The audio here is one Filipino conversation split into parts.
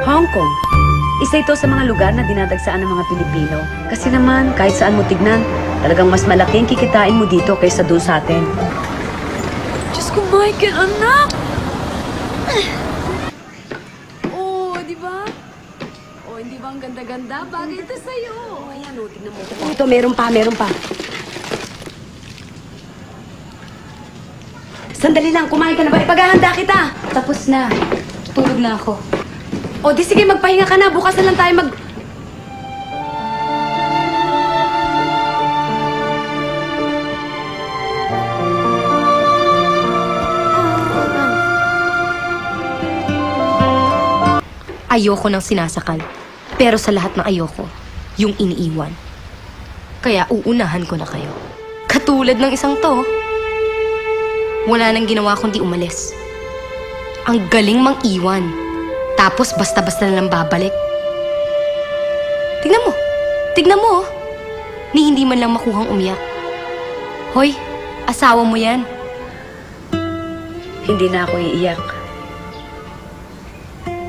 Hong Kong. Isa ito sa mga lugar na dinadagsaan ng mga Pilipino. Kasi naman, kahit saan mo tignan, talagang mas malaki ang kikitain mo dito kaysa doon sa atin. Diyos ko, Michael, anak! Oh, di ba? Oh, hindi ba ang ganda-ganda? Bagay ito sa'yo. Oh, ayan, oh, tignan mo. Ito, meron pa, meron pa. Sandali lang, kumain ka na ba? Ipaghahanda kita. Tapos na. Tulog na ako. O, di sige, magpahinga ka na. Bukas na lang tayo mag... Ayoko ng sinasakal. Pero sa lahat ng ayoko, yung iniiwan. Kaya uunahan ko na kayo. Katulad ng isang to. Wala nang ginawa kundi umalis. Ang galing mang iwan. Tapos basta-basta na lang babalik. Tignan mo. Tignan mo. Ni hindi man lang makuhang umiyak. Hoy, asawa mo yan. Hindi na ako iiyak.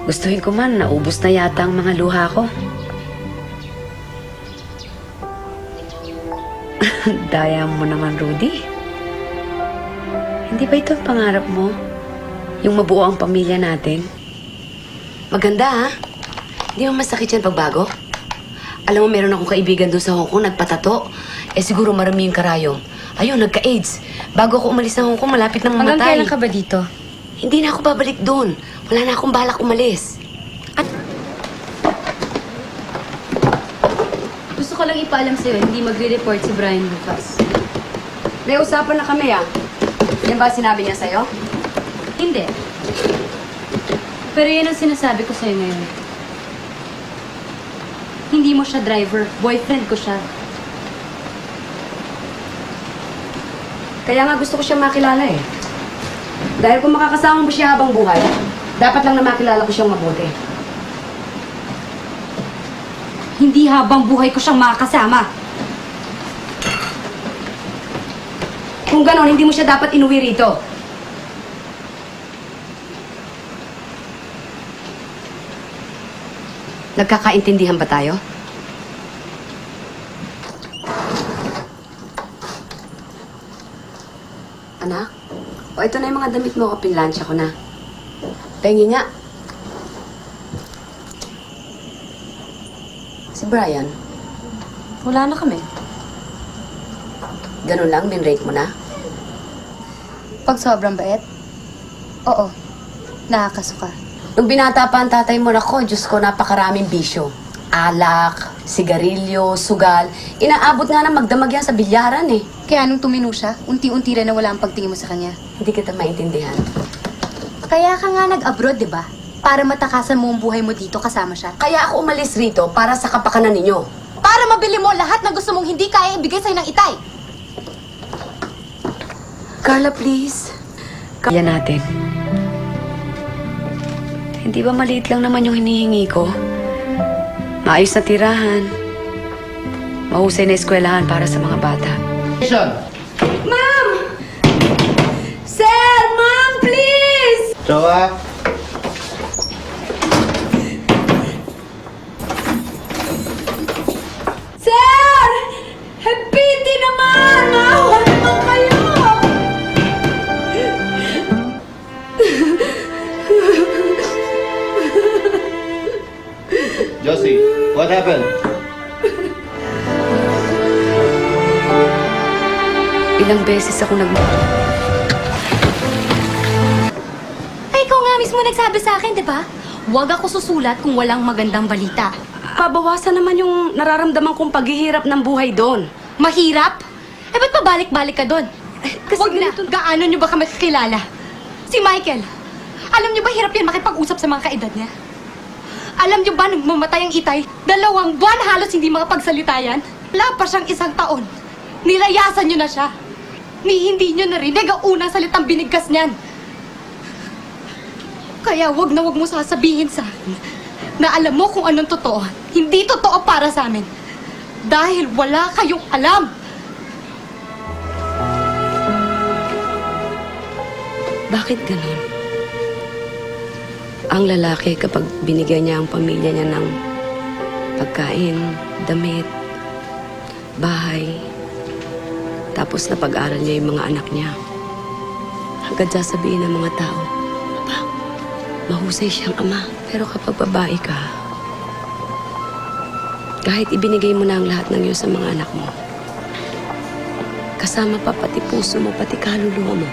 Gustuhin ko man, naubos na yata ang mga luha ko. Daya mo naman, Rudy. Hindi ba ito ang pangarap mo? Yung mabuo ang pamilya natin? Maganda, ha? Hindi mo masakit yan pagbago? Alam mo, meron akong kaibigan doon sa Hong Kong, nagpatato. Eh, siguro marami yung karayom. Ayun, nagka-AIDS. Bago ako umalis ng Hong Kong, malapit na mamatay. Hanggang kailan ka ba dito? Hindi na ako babalik doon. Wala na akong balak umalis. Gusto ko lang ipaalam sa'yo, hindi magre-report si Brian Lucas. May usapan na kami, ah. Yan ba sinabi niya sa'yo? Hindi. Pero yan ang sinasabi ko sa'yo ngayon. Hindi mo siya driver. Boyfriend ko siya. Kaya nga gusto ko siya makilala, eh. Dahil kung makakasama mo siya habang buhay, dapat lang na makilala ko siyang mabuti. Hindi habang buhay ko siyang makakasama. Kung ganon, hindi mo siya dapat inuwi rito. Nagkakaintindihan ba tayo? Anak? O, ito na yung mga damit mo. Pinlansya ko na. Pengi nga. Si Brian? Wala na kami. Ganun lang, binrake mo na? Pag sobrang bait? Oo. Nakakasuka. Nung binata pa ang tatay mo, nako, Diyos ko, napakaraming bisyo. Alak, sigarilyo, sugal. Inaabot nga na magdamag yan sa bilyaran, eh. Kaya nung tumino siya, unti-unti rin nawala ang pagtingin mo sa kanya. Hindi kita maintindihan. Kaya ka nga nag-abroad, di ba? Para matakasan mo ang buhay mo dito kasama siya. Kaya ako umalis rito para sa kapakanan ninyo. Para mabili mo lahat na gusto mong hindi kaya ibigay sa'yo ng itay. Carla, please. Kaya natin. Hindi ba maliit lang naman yung hinihingi ko? Maayos na tirahan. Mahusay na eskwelahan para sa mga bata. Ma'am! Sir! Ma'am, please! Jowa? Sir! Piti naman! Maawa naman kayo! Josie, what happened? Ilang beses ako Ay, ikaw nga mismo nagsabi sa akin, di ba? Huwag ako susulat kung walang magandang balita. Pabawasan naman yung nararamdaman kong paghihirap ng buhay doon. Mahirap? Eh, ba't pabalik-balik ka doon? Kasi Huwag na. ganito- Gaano niyo ba kami kakilala? Si Michael. Alam niyo ba hirap yan makipag-usap sa mga kaedad niya? Alam niyo ba nung mamatay ang itay, 2 buwan halos hindi makapagsalita yan? Wala pa siyang 1 taon. Nilayasan niyo na siya. Ni hindi niyo narinig ang unang salitang binigkas niyan. Kaya wag na wag mo sasabihin sa akin na alam mo kung anong totoo. Hindi totoo para sa amin. Dahil wala kayong alam. Bakit ganun? Ang lalaki kapag binigyan niya ang pamilya niya ng pagkain, damit, bahay, tapos napag-aral niya yung mga anak niya. Hanggang sasabihin ng mga tao, "Aba, mahusay siyang ama." Pero kapag babae ka, kahit ibinigay mo na ang lahat ng iyo sa mga anak mo, kasama pa pati puso mo, pati kaluluwa mo,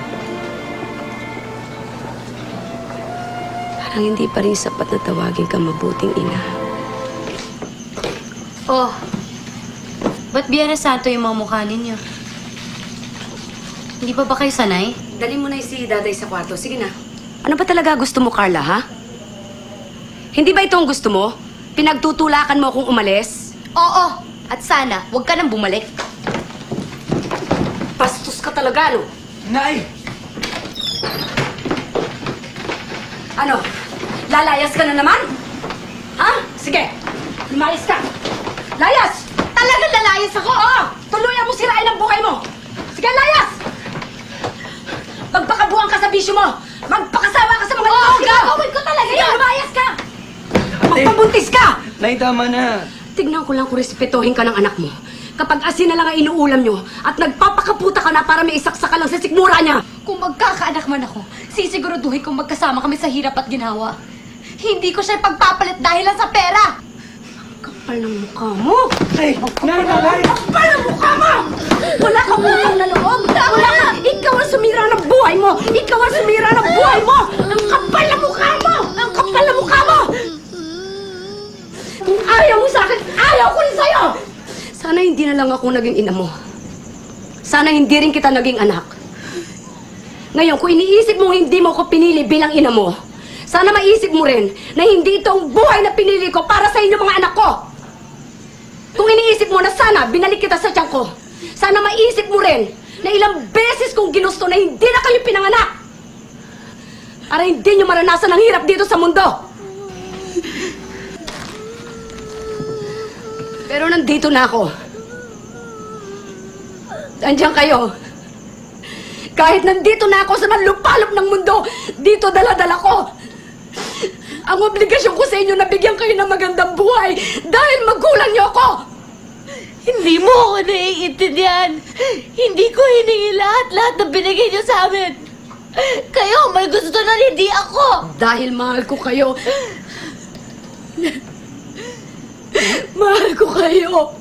parang hindi pa rin sapat na tawagin ka mabuting ina. Oh, ba't Biyernes Santo yung mga mukha ninyo? Hindi ba kayo sanay? Dali mo na si Daday sa kwarto. Sige na. Ano ba talaga gusto mo, Carla, ha? Hindi ba ito ang gusto mo? Pinagtutulakan mo akong umalis? Oo, at sana, huwag ka nang bumalik. Bastos ka talaga, no? Nay! Ano? Lalayas ka na naman? Ha? Sige. Lumayas ka. Layas! Talagang lalayas ako! Oo! Tuluyan mo sirain ang buhay mo! Sige, layas! Magpakabuang ka sa bisyo mo! Magpakasawa ka sa mga Oo, lalaki mo! gagawin ko talaga Sige, yan! lumayas ka! Magpabuntis ka! Nay, tama na. Tignan ko lang kung respetuhin ka ng anak mo. Kapag asin na lang ang inuulam nyo at nagpapakaputa ka na para may isaksa ka lang sa sikmura niya! Kung magkakaanak man ako, sisiguraduhin kong magkasama kami sa hirap at ginawa. Hindi ko siya pagpapalit dahil lang sa pera! Kapal ng mukha mo! Nay! Nay! Nay! Kapal ng mukha mo! Wala kang utang na loob! Wala ka! Ikaw ang sumira ng buhay mo! Ikaw ang sumira ng buhay mo! Ang kapal ng mukha mo! Ang kapal ng mukha mo! Kung ayaw mo sa akin, ayaw ko rin sa'yo! Sana hindi na lang ako naging ina mo. Sana hindi rin kita naging anak. Ngayon, kung iniisip mong hindi mo ko pinili bilang ina mo, sana maisip mo rin na hindi ito ang buhay na pinili ko para sa inyo mga anak ko. Kung iniisip mo na sana binalik kita sa tiyan ko, sana maisip mo rin na ilang beses kong ginusto na hindi na kayo pinanganak. Para hindi nyo maranasan ang hirap dito sa mundo. Pero nandito na ako. Andiyan kayo. Kahit nandito na ako sa manlupalop ng mundo, dito dala-dala ko. Ang obligasyon ko sa inyo na bigyan kayo ng magandang buhay dahil magulang niyo ako. Hindi mo ako naiintindihan. Hindi ko hiningi lahat na binigay niyo sa amin. Kayo, may gusto na hindi ako. Dahil mahal ko kayo. Mahal ko kayo.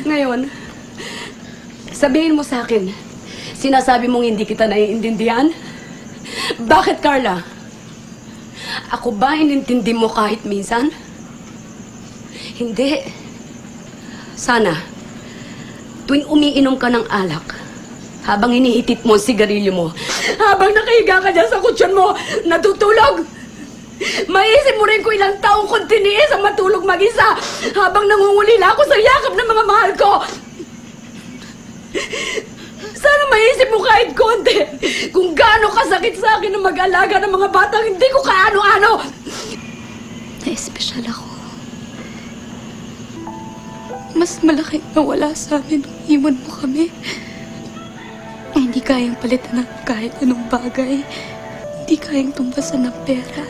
Ngayon, sabihin mo sa akin, sinasabi mong hindi kita naiintindihan? Bakit, Carla? Ako ba inintindi mo kahit minsan? Hindi. Sana, tuwing umiinom ka ng alak, habang hinihitit mo ang sigarilyo mo, habang nakahiga ka dyan sa kutsyon mo, natutulog, maisip mo rin kung ilang taong kong tiniis ang matulog mag-isa habang nangungulila ako sa yakap ng mga mahal ko. Sana maisip mo kahit konti kung gaano kasakit sa akin na mag-alaga ng mga batang hindi ko kaano-ano. Na-espesyal ako. Mas malaking nawala sa amin nung iwan mo kami. Hindi kayang palitan ng kahit anong bagay. Hindi kayang tumbasan ng pera.